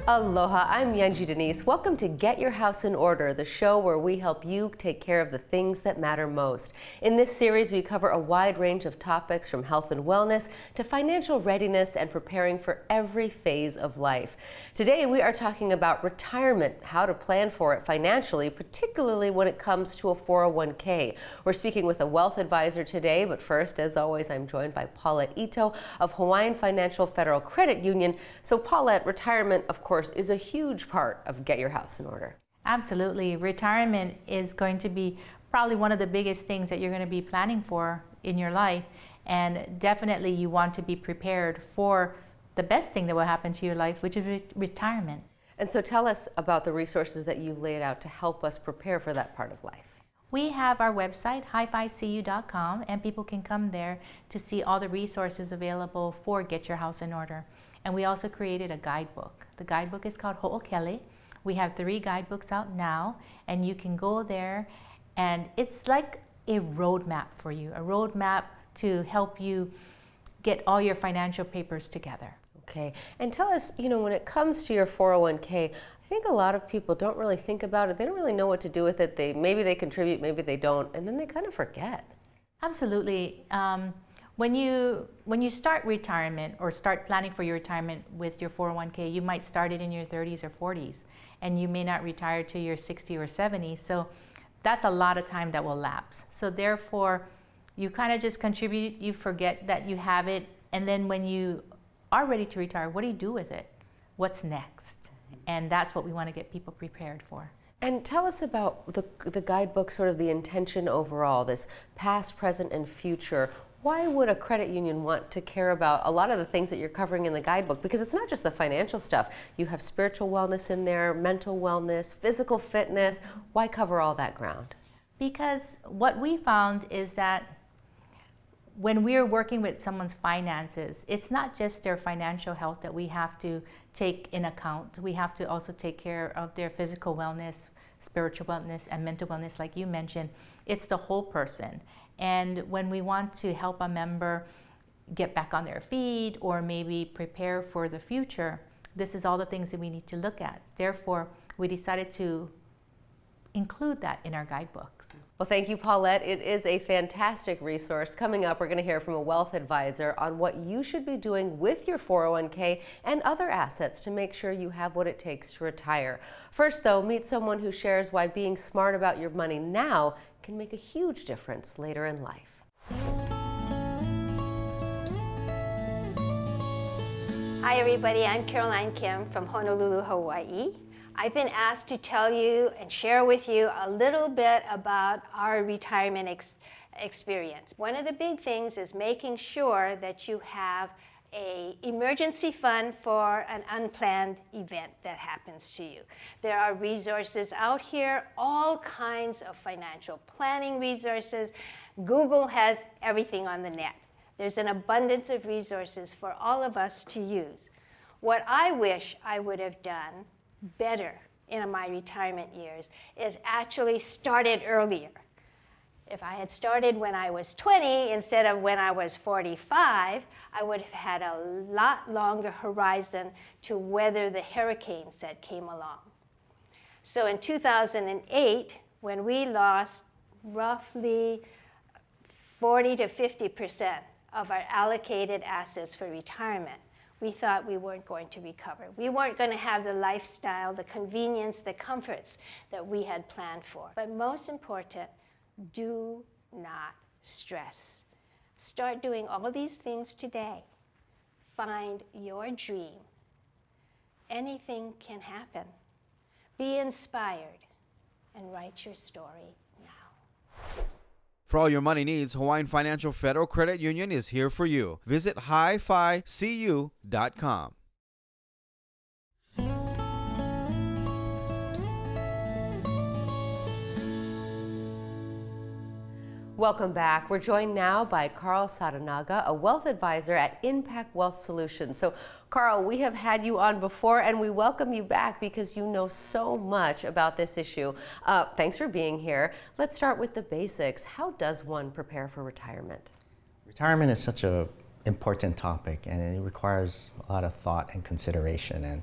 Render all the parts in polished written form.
Aloha, I'm Yanji Denise. Welcome to Get Your House in Order, the show where we help you take care of the things that matter most. In this series, we cover a wide range of topics from health and wellness to financial readiness and preparing for every phase of life. Today, we are talking about retirement, how to plan for it financially, particularly when it comes to a 401k. We're speaking with a wealth advisor today, but first, as always, I'm joined by Paulette Ito of Hawaiian Financial Federal Credit Union. So Paulette, retirement, of course, is a huge part of Get Your House in Order. Absolutely. Retirement is going to be probably one of the biggest things that you're going to be planning for in your life. And definitely you want to be prepared for the best thing that will happen to your life, which is retirement. And so tell us about the resources that you laid out to help us prepare for that part of life. We have our website, hificu.com, and people can come there to see all the resources available for Get Your House in Order. And we also created a guidebook. The guidebook is called Ho'okele. We have 3 guidebooks out now, and you can go there, and it's like a roadmap for you, a roadmap to help you get all your financial papers together. Okay, and tell us, when it comes to your 401k, I think a lot of people don't really think about it. They don't really know what to do with it. Maybe they contribute, maybe they don't, and then they kind of forget. Absolutely. When you start retirement or start planning for your retirement with your 401k, you might start it in your 30s or 40s, and you may not retire till you're 60 or 70. So that's a lot of time that will lapse. So therefore, you kind of just contribute, you forget that you have it, and then when you are ready to retire, what do you do with it? What's next? And that's what we want to get people prepared for. And tell us about the guidebook, sort of the intention overall, this past, present, and future. Why would a credit union want to care about a lot of the things that you're covering in the guidebook? Because it's not just the financial stuff. You have spiritual wellness in there, mental wellness, physical fitness. Why cover all that ground? Because what we found is that when we're working with someone's finances, it's not just their financial health that we have to take in account. We have to also take care of their physical wellness, spiritual wellness, and mental wellness, like you mentioned. It's the whole person. And when we want to help a member get back on their feet or maybe prepare for the future, this is all the things that we need to look at. Therefore, we decided to include that in our guidebooks. Well, thank you, Paulette. It is a fantastic resource. Coming up, we're going to hear from a wealth advisor on what you should be doing with your 401k and other assets to make sure you have what it takes to retire. First, though, meet someone who shares why being smart about your money now can make a huge difference later in life. Hi, everybody. I'm Caroline Kim from Honolulu, Hawaii. I've been asked to tell you and share with you a little bit about our retirement experience. One of the big things is making sure that you have an emergency fund for an unplanned event that happens to you. There are resources out here, all kinds of financial planning resources. Google has everything on the net. There's an abundance of resources for all of us to use. What I wish I would have done better in my retirement years is actually started earlier. If I had started when I was 20 instead of when I was 45, I would have had a lot longer horizon to weather the hurricanes that came along. So in 2008, when we lost roughly 40 to 50% of our allocated assets for retirement, we thought we weren't going to recover. We weren't going to have the lifestyle, the convenience, the comforts that we had planned for. But most important, do not stress. Start doing all these things today. Find your dream. Anything can happen. Be inspired and write your story now. For all your money needs, Hawaiian Financial Federal Credit Union is here for you. Visit hificu.com. Welcome back. We're joined now by Karl Sadanaga, a wealth advisor at INPAC Wealth Solutions. So, Karl, we have had you on before, and we welcome you back because you know so much about this issue. Thanks for being here. Let's start with the basics. How does one prepare for retirement? Retirement is such an important topic, and it requires a lot of thought and consideration. And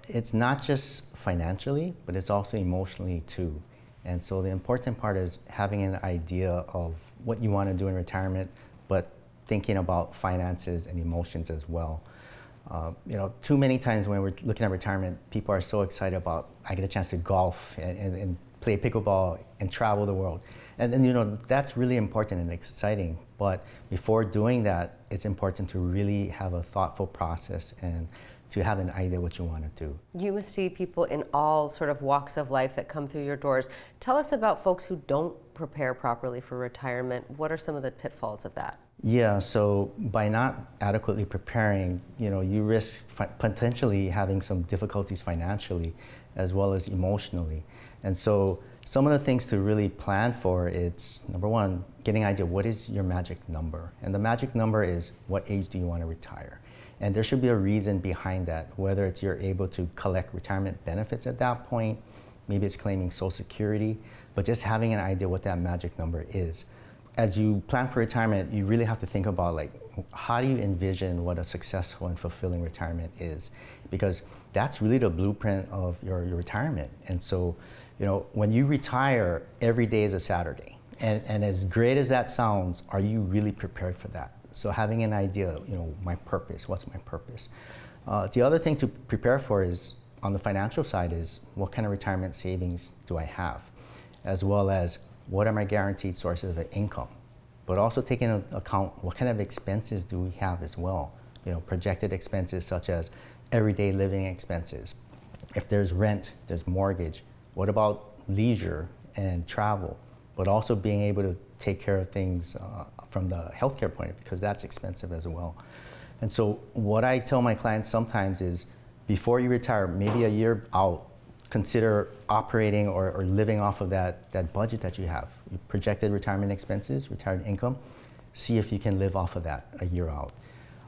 It's not just financially, but it's also emotionally too. And so the important part is having an idea of what you want to do in retirement, but thinking about finances and emotions as well. Too many times when we're looking at retirement, people are so excited about, I get a chance to golf and play pickleball and travel the world. And that's really important and exciting. But before doing that, it's important to really have a thoughtful process and to have an idea what you want to do. You must see people in all sort of walks of life that come through your doors. Tell us about folks who don't prepare properly for retirement. What are some of the pitfalls of that? Yeah, so by not adequately preparing, you risk potentially having some difficulties financially as well as emotionally. And so some of the things to really plan for is, number one, getting an idea, what is your magic number? And the magic number is, what age do you want to retire? And there should be a reason behind that, whether it's you're able to collect retirement benefits at that point, maybe it's claiming Social Security, but just having an idea what that magic number is. As you plan for retirement, you really have to think about how do you envision what a successful and fulfilling retirement is? Because that's really the blueprint of your retirement. And so, when you retire, every day is a Saturday. And as great as that sounds, are you really prepared for that? So having an idea, my purpose, what's my purpose? The other thing to prepare for is, on the financial side, is what kind of retirement savings do I have? As well as, what are my guaranteed sources of income? But also taking into account what kind of expenses do we have as well? Projected expenses such as everyday living expenses. If there's rent, there's mortgage. What about leisure and travel? But also being able to take care of things from the healthcare point of view, because that's expensive as well. And so what I tell my clients sometimes is, before you retire, maybe a year out, consider operating or living off of that budget that you have. Your projected retirement expenses, retired income, see if you can live off of that a year out.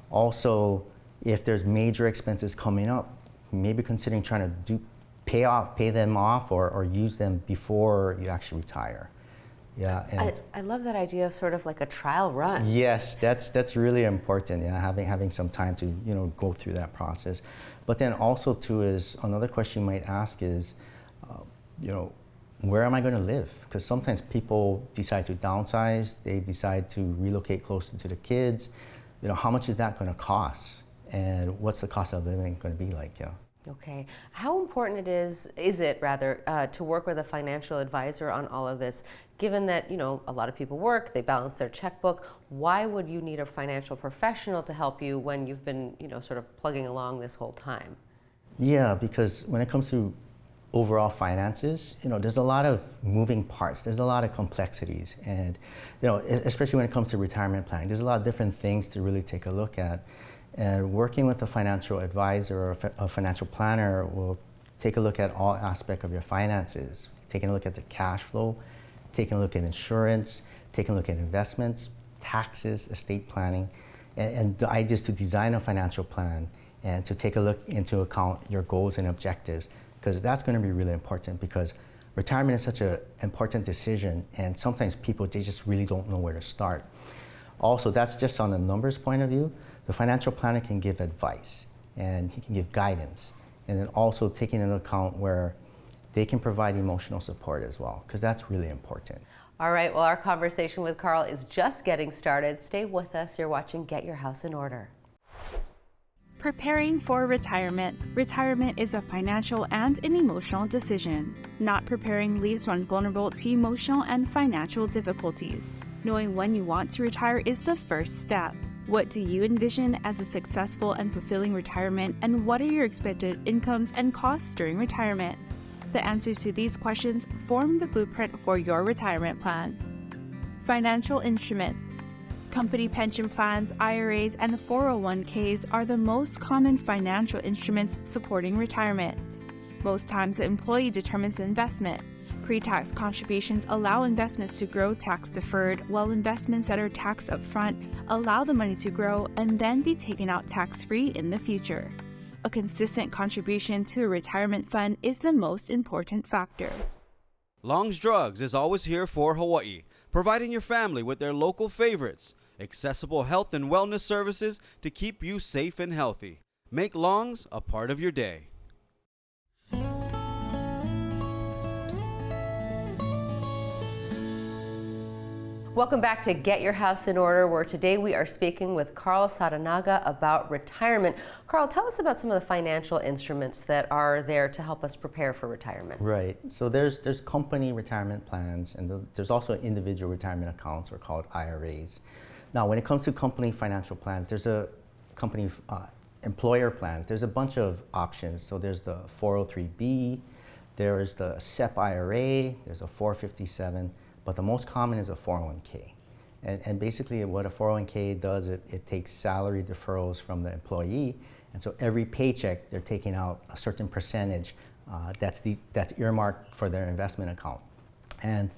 Also, if there's major expenses coming up, maybe considering trying to pay them off or use them before you actually retire. Yeah, and I love that idea of sort of like a trial run. Yes, that's really important. Yeah, having some time to go through that process. But then also too is another question you might ask is, where am I going to live? Because sometimes people decide to downsize, they decide to relocate closer to the kids. How much is that going to cost, and what's the cost of living going to be like? Yeah. Okay. How important is it to work with a financial advisor on all of this? Given that, a lot of people work, they balance their checkbook, why would you need a financial professional to help you when you've been, sort of plugging along this whole time? Yeah, because when it comes to overall finances, there's a lot of moving parts, there's a lot of complexities, and, especially when it comes to retirement planning, there's a lot of different things to really take a look at. And working with a financial advisor or a financial planner will take a look at all aspects of your finances, taking a look at the cash flow, taking a look at insurance, taking a look at investments, taxes, estate planning, and the idea is to design a financial plan and to take a look into account your goals and objectives, because that's going to be really important, because retirement is such an important decision, and sometimes people, they just really don't know where to start. Also, that's just on the numbers point of view. The financial planner can give advice and he can give guidance, and then also taking into account where they can provide emotional support as well, because that's really important. All right, well, our conversation with Karl is just getting started. Stay with us. You're watching Get Your House in Order. Preparing for retirement. Retirement is a financial and an emotional decision. Not preparing leaves one vulnerable to emotional and financial difficulties. Knowing when you want to retire is the first step. What do you envision as a successful and fulfilling retirement, and what are your expected incomes and costs during retirement? The answers to these questions form the blueprint for your retirement plan. Financial instruments. Company pension plans, IRAs, and 401ks are the most common financial instruments supporting retirement. Most times, the employee determines the investment. Pre-tax contributions allow investments to grow tax deferred, while investments that are taxed upfront allow the money to grow and then be taken out tax-free in the future. A consistent contribution to a retirement fund is the most important factor. Long's Drugs is always here for Hawaii, providing your family with their local favorites, accessible health and wellness services to keep you safe and healthy. Make Long's a part of your day. Welcome back to Get Your House in Order, where today we are speaking with Karl Sadanaga about retirement. Karl, tell us about some of the financial instruments that are there to help us prepare for retirement. Right. So there's company retirement plans, and there's also individual retirement accounts, or called IRAs. Now, when it comes to company financial plans, there's a company employer plans. There's a bunch of options. So there's the 403B, there's the SEP IRA, there's a 457. But the most common is a 401k. And basically what a 401k does, it takes salary deferrals from the employee. And so every paycheck, they're taking out a certain percentage that's earmarked for their investment account. And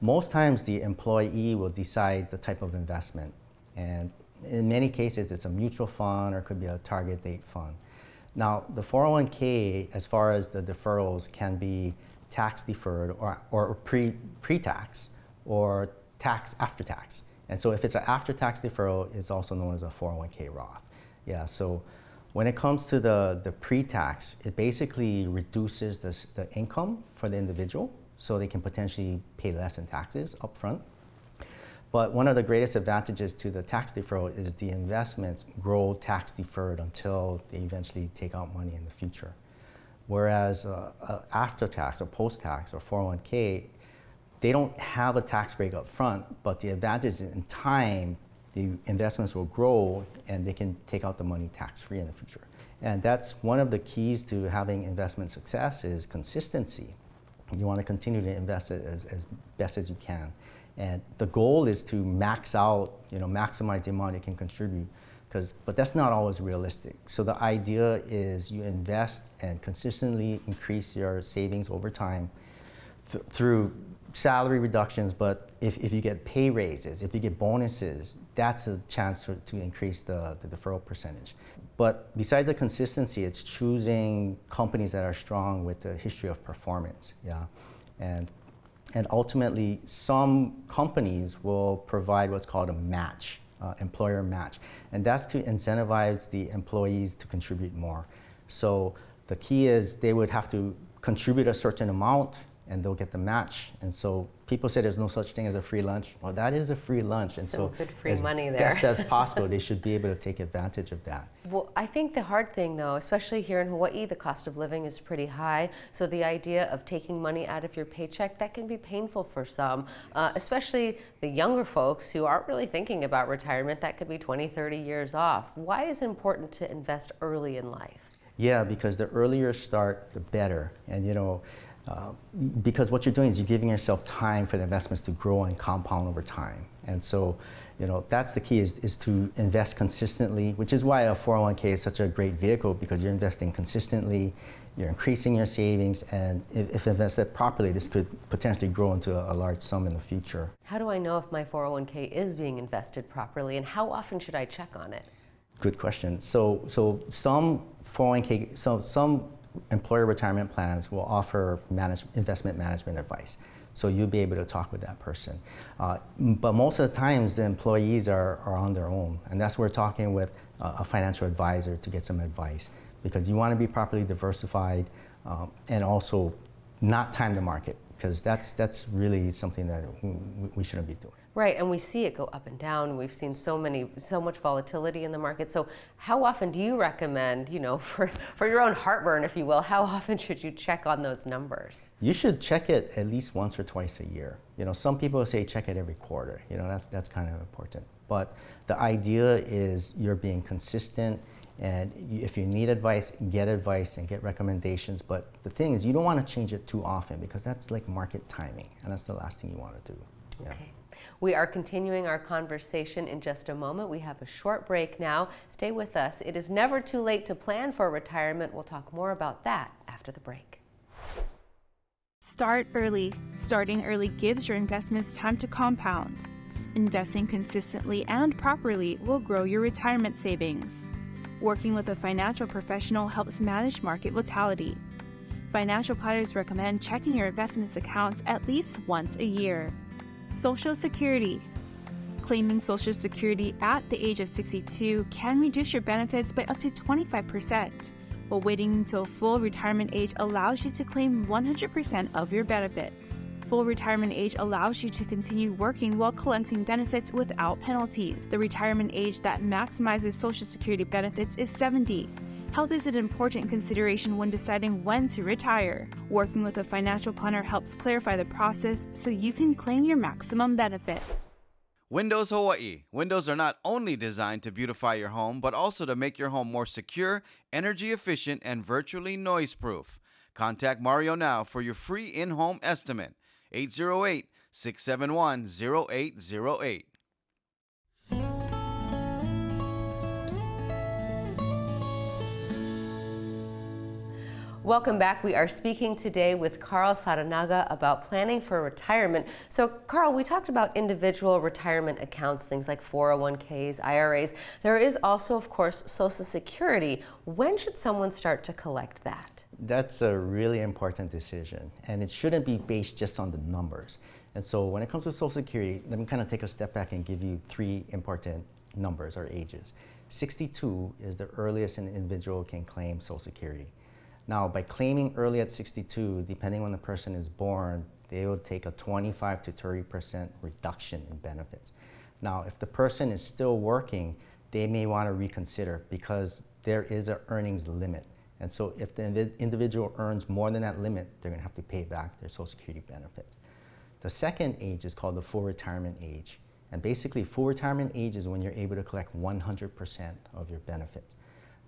most times the employee will decide the type of investment. And in many cases, it's a mutual fund or it could be a target date fund. Now, the 401k, as far as the deferrals, can be tax deferred or pre-tax, or tax after tax. And so if it's an after-tax deferral, it's also known as a 401k Roth. Yeah, so when it comes to the pre-tax, it basically reduces the income for the individual, so they can potentially pay less in taxes up front. But one of the greatest advantages to the tax deferral is the investments grow tax deferred until they eventually take out money in the future. Whereas after tax or post-tax or 401k, they don't have a tax break up front, but the advantage is in time, the investments will grow and they can take out the money tax-free in the future. And that's one of the keys to having investment success is consistency. You want to continue to invest it as best as you can. And the goal is to max out, maximize the amount you can contribute, but that's not always realistic. So the idea is you invest and consistently increase your savings over time through salary reductions, but if you get pay raises, if you get bonuses, that's a chance to increase the deferral percentage. But besides the consistency, it's choosing companies that are strong with a history of performance, yeah. And ultimately, some companies will provide what's called a match, employer match, and that's to incentivize the employees to contribute more. So the key is they would have to contribute a certain amount, and they'll get the match. And so people say there's no such thing as a free lunch. Well, that is a free lunch. And so good free money there. Best as possible, they should be able to take advantage of that. Well, I think the hard thing though, especially here in Hawaii, the cost of living is pretty high. So the idea of taking money out of your paycheck, that can be painful for some, especially the younger folks who aren't really thinking about retirement. That could be 20, 30 years off. Why is it important to invest early in life? Yeah, because the earlier start, the better. And because what you're doing is you're giving yourself time for the investments to grow and compound over time. And so, that's the key is to invest consistently, which is why a 401k is such a great vehicle, because you're investing consistently, you're increasing your savings, and if invested properly, this could potentially grow into a large sum in the future. How do I know if my 401k is being invested properly, and how often should I check on it? Good question. So some 401k, some employer retirement plans will offer investment management advice. So you'll be able to talk with that person. But most of the times the employees are on their own. And that's where we're talking with a financial advisor to get some advice. Because you want to be properly diversified and also not time the market. Because that's really something that we shouldn't be doing. Right, and we see it go up and down. We've seen so much volatility in the market. So how often do you recommend, for your own heartburn, if you will, how often should you check on those numbers? You should check it at least once or twice a year. Some people say check it every quarter. That's kind of important. But the idea is you're being consistent, and if you need advice and get recommendations. But the thing is, you don't want to change it too often, because that's like market timing, and that's the last thing you want to do. Yeah. Okay. We are continuing our conversation in just a moment. We have a short break now. Stay with us. It is never too late to plan for retirement. We'll talk more about that after the break. Start early. Starting early gives your investments time to compound. Investing consistently and properly will grow your retirement savings. Working with a financial professional helps manage market volatility. Financial planners recommend checking your investments accounts at least once a year. Social Security. Claiming Social Security at the age of 62 can reduce your benefits by up to 25%, while waiting until full retirement age allows you to claim 100% of your benefits. Full retirement age allows you to continue working while collecting benefits without penalties. The retirement age that maximizes Social Security benefits is 70. Health is an important consideration when deciding when to retire. Working with a financial planner helps clarify the process so you can claim your maximum benefit. Windows Hawaii. Windows are not only designed to beautify your home, but also to make your home more secure, energy efficient, and virtually noise-proof. Contact Mario now for your free in-home estimate. 808-671-0808. Welcome back. We are speaking today with Karl Sadanaga about planning for retirement. So Karl, we talked about individual retirement accounts, things like 401ks, IRAs. There is also, of course, Social Security. When should someone start to collect that? That's a really important decision, and it shouldn't be based just on the numbers. And so when it comes to Social Security, let me kind of take a step back and give you 3 important numbers or ages. 62 is the earliest an individual can claim Social Security. Now, by claiming early at 62, depending when the person is born, they will take a 25 to 30% reduction in benefits. Now, if the person is still working, they may want to reconsider because there is an earnings limit. And so if the individual earns more than that limit, they're going to have to pay back their Social Security benefit. The second age is called the full retirement age. And basically, full retirement age is when you're able to collect 100% of your benefits.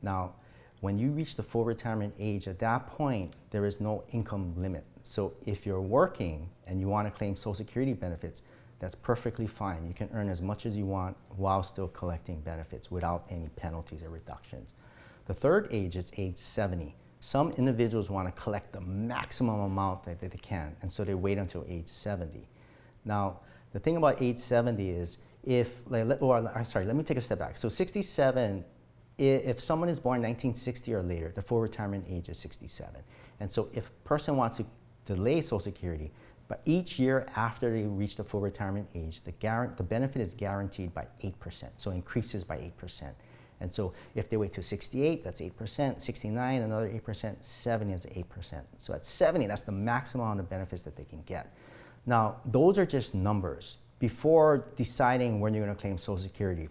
Now, when you reach the full retirement age, at that point, there is no income limit. So if you're working and you want to claim Social Security benefits, that's perfectly fine. You can earn as much as you want while still collecting benefits without any penalties or reductions. The third age is age 70. Some individuals want to collect the maximum amount that they can, and so they wait until age 70. Now, the thing about age 70 is let me take a step back. So 67, if someone is born 1960 or later, the full retirement age is 67. And so if a person wants to delay Social Security, but each year after they reach the full retirement age, the benefit is guaranteed by 8%, so increases by 8%. And so if they wait to 68, that's 8%, 69, another 8%, 70 is 8%. So at 70, that's the maximum amount of benefits that they can get. Now, those are just numbers. Before deciding when you're going to claim Social Security,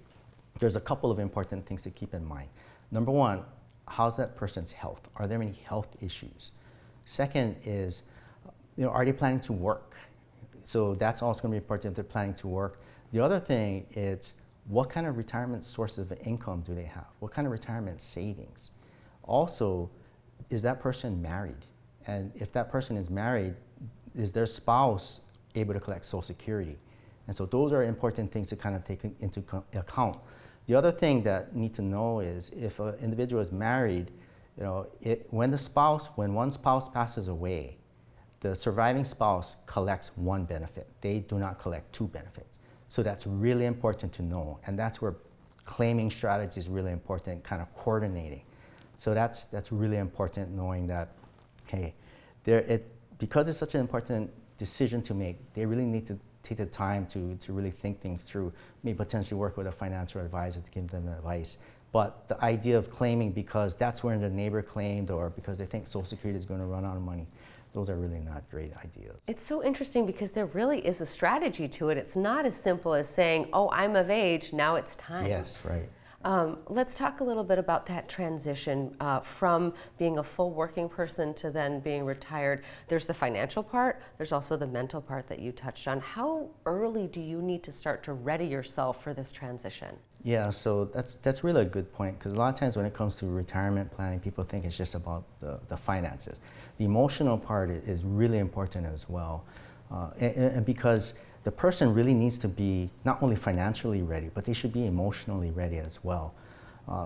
there's a couple of important things to keep in mind. Number one, how's that person's health? Are there any health issues? Second is, are they planning to work? So that's also going to be important if they're planning to work. The other thing is, what kind of retirement sources of income do they have? What kind of retirement savings? Also, is that person married? And if that person is married, is their spouse able to collect Social Security? And so those are important things to kind of take into account. The other thing that you need to know is if an individual is married, when one spouse passes away, the surviving spouse collects one benefit. They do not collect 2 benefits. So that's really important to know, and that's where claiming strategy is really important, kind of coordinating. So that's really important, knowing that, hey, because it's such an important decision to make, they really need to take the time to really think things through, maybe potentially work with a financial advisor to give them advice. But the idea of claiming because that's where the neighbor claimed or because they think Social Security is going to run out of money, those are really not great ideas. It's so interesting because there really is a strategy to it. It's not as simple as saying, oh, I'm of age, now it's time. Yes, right. Let's talk a little bit about that transition from being a full working person to then being retired. There's the financial part, there's also the mental part that you touched on. How early do you need to start to ready yourself for this transition? Yeah, so that's really a good point, because a lot of times when it comes to retirement planning, people think it's just about the finances. The emotional part is really important as well, and because the person really needs to be not only financially ready, but they should be emotionally ready as well.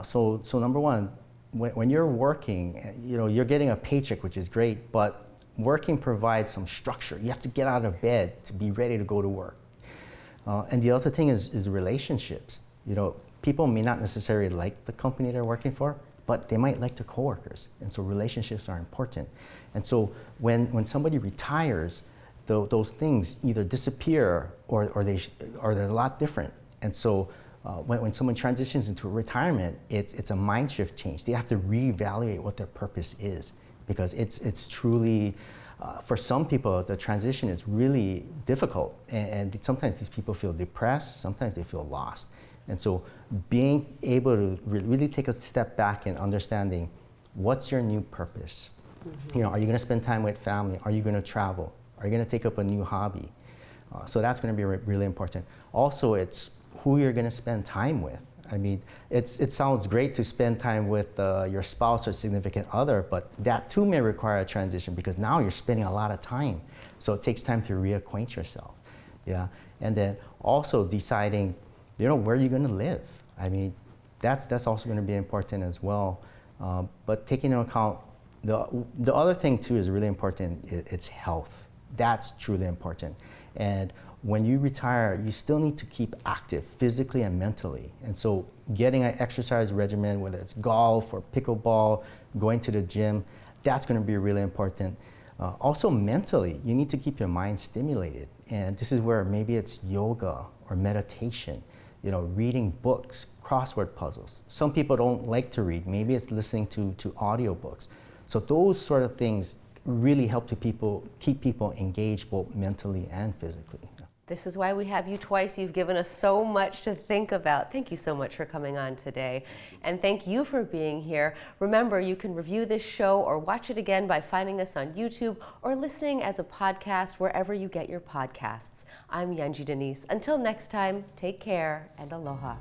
So number one, when you're working, you're getting a paycheck, which is great, but working provides some structure. You have to get out of bed to be ready to go to work. And the other thing is relationships. People may not necessarily like the company they're working for, but they might like their coworkers. And so relationships are important. And so when somebody retires, those things either disappear or they're a lot different. And so when someone transitions into retirement, it's a mind shift change. They have to reevaluate what their purpose is, because it's truly For some people, the transition is really difficult, and sometimes these people feel depressed, sometimes they feel lost. And so being able to really take a step back and understanding what's your new purpose. You know, are you going to spend time with family? Are you going to travel? Are you going to take up a new hobby? So that's going to be really important. Also, it's who you're going to spend time with. I mean, it sounds great to spend time with your spouse or significant other, but that too may require a transition because now you're spending a lot of time. So it takes time to reacquaint yourself. Yeah, and then also deciding, you know, where you're going to live. I mean, that's also going to be important as well. But taking into account the other thing too is really important. It's health. That's truly important. And when you retire, you still need to keep active physically and mentally. And so getting an exercise regimen, whether it's golf or pickleball, going to the gym, that's going to be really important. Also mentally, you need to keep your mind stimulated. And this is where maybe it's yoga or meditation, you know, reading books, crossword puzzles. Some people don't like to read. Maybe it's listening to audiobooks. So those sort of things really help to keep people engaged both mentally and physically. This is why we have you twice. You've given us so much to think about. Thank you so much for coming on today. And thank you for being here. Remember, you can review this show or watch it again by finding us on YouTube or listening as a podcast wherever you get your podcasts. I'm Yanji Denise. Until next time, take care and aloha.